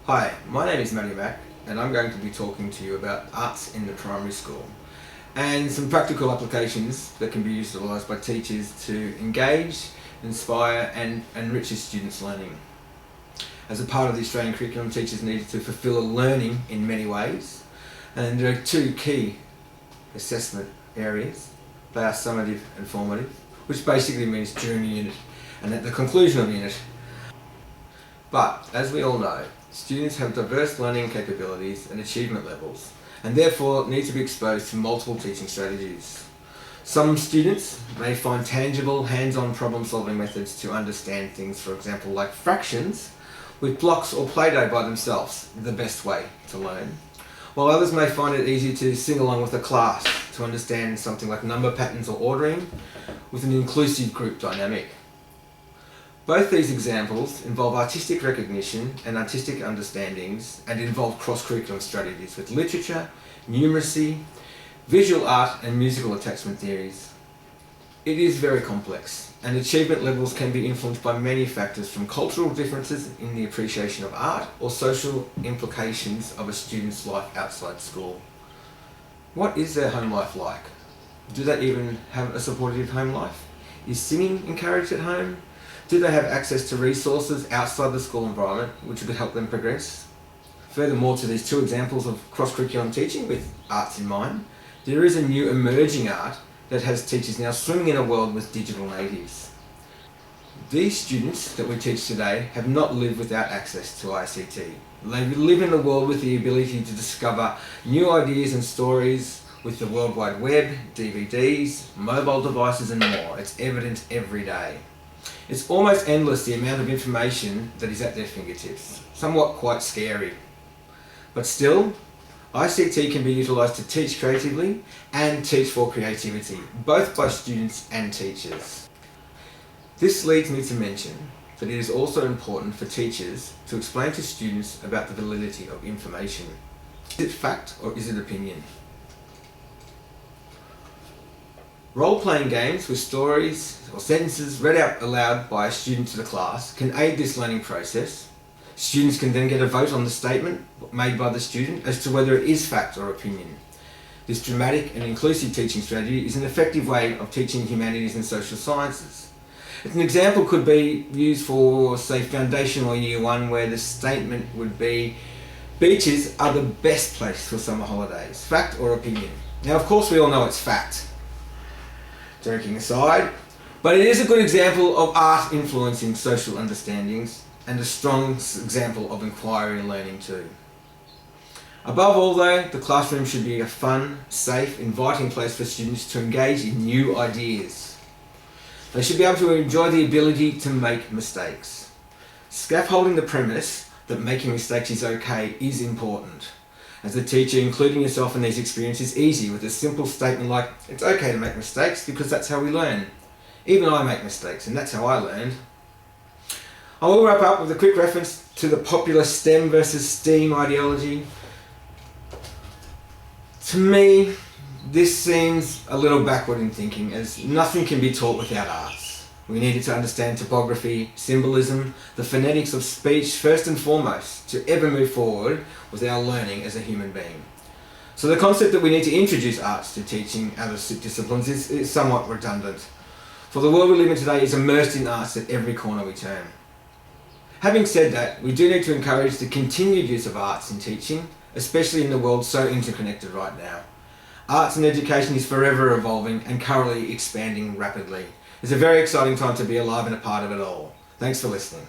Hi, my name is Matty and I'm going to be talking to you about arts in the primary school and some practical applications that can be utilised by teachers to engage, inspire and enrich a student's learning. As a part of the Australian curriculum, teachers need to fulfil a learning in many ways, and there are two key assessment areas. They are summative and formative, which basically means during the unit and at the conclusion of the unit. But as we all know, students have diverse learning capabilities and achievement levels, and therefore need to be exposed to multiple teaching strategies. Some students may find tangible, hands-on problem-solving methods to understand things, for example, like fractions, with blocks or Play-Doh by themselves, the best way to learn. While others may find it easy to sing along with a class to understand something like number patterns or ordering with an inclusive group dynamic. Both these examples involve artistic recognition and artistic understandings and involve cross-curriculum strategies with literature, numeracy, visual art and musical attachment theories. It is very complex, and achievement levels can be influenced by many factors, from cultural differences in the appreciation of art or social implications of a student's life outside school. What is their home life like? Do they even have a supportive home life? Is singing encouraged at home? Do they have access to resources outside the school environment which would help them progress? Furthermore, to these two examples of cross-curriculum teaching with arts in mind, there is a new emerging art that has teachers now swimming in a world with digital natives. These students that we teach today have not lived without access to ICT. They live in a world with the ability to discover new ideas and stories with the World Wide Web, DVDs, mobile devices and more. It's evident every day. It's almost endless the amount of information that is at their fingertips, somewhat quite scary. But still, ICT can be utilised to teach creatively and teach for creativity, both by students and teachers. This leads me to mention that it is also important for teachers to explain to students about the validity of information. Is it fact or is it opinion? Role-playing games with stories or sentences read out aloud by a student to the class can aid this learning process. Students can then get a vote on the statement made by the student as to whether it is fact or opinion. This dramatic and inclusive teaching strategy is an effective way of teaching humanities and social sciences. An example could be used for, say, foundational year 1, where the statement would be, beaches are the best place for summer holidays. Fact or opinion? Now, of course, we all know it's fact. Joking aside, but it is a good example of art influencing social understandings and a strong example of inquiry and learning too. Above all though, the classroom should be a fun, safe, inviting place for students to engage in new ideas. They should be able to enjoy the ability to make mistakes. Scaffolding the premise that making mistakes is okay is important. As a teacher, including yourself in these experiences is easy with a simple statement like, it's okay to make mistakes because that's how we learn. Even I make mistakes and that's how I learned. I will wrap up with a quick reference to the popular STEM versus STEAM ideology. To me, this seems a little backward in thinking, as nothing can be taught without arts. We needed to understand topography, symbolism, the phonetics of speech first and foremost to ever move forward with our learning as a human being. So the concept that we need to introduce arts to teaching other disciplines is somewhat redundant. For the world we live in today is immersed in arts at every corner we turn. Having said that, we do need to encourage the continued use of arts in teaching, especially in the world so interconnected right now. Arts and education is forever evolving and currently expanding rapidly. It's a very exciting time to be alive and a part of it all. Thanks for listening.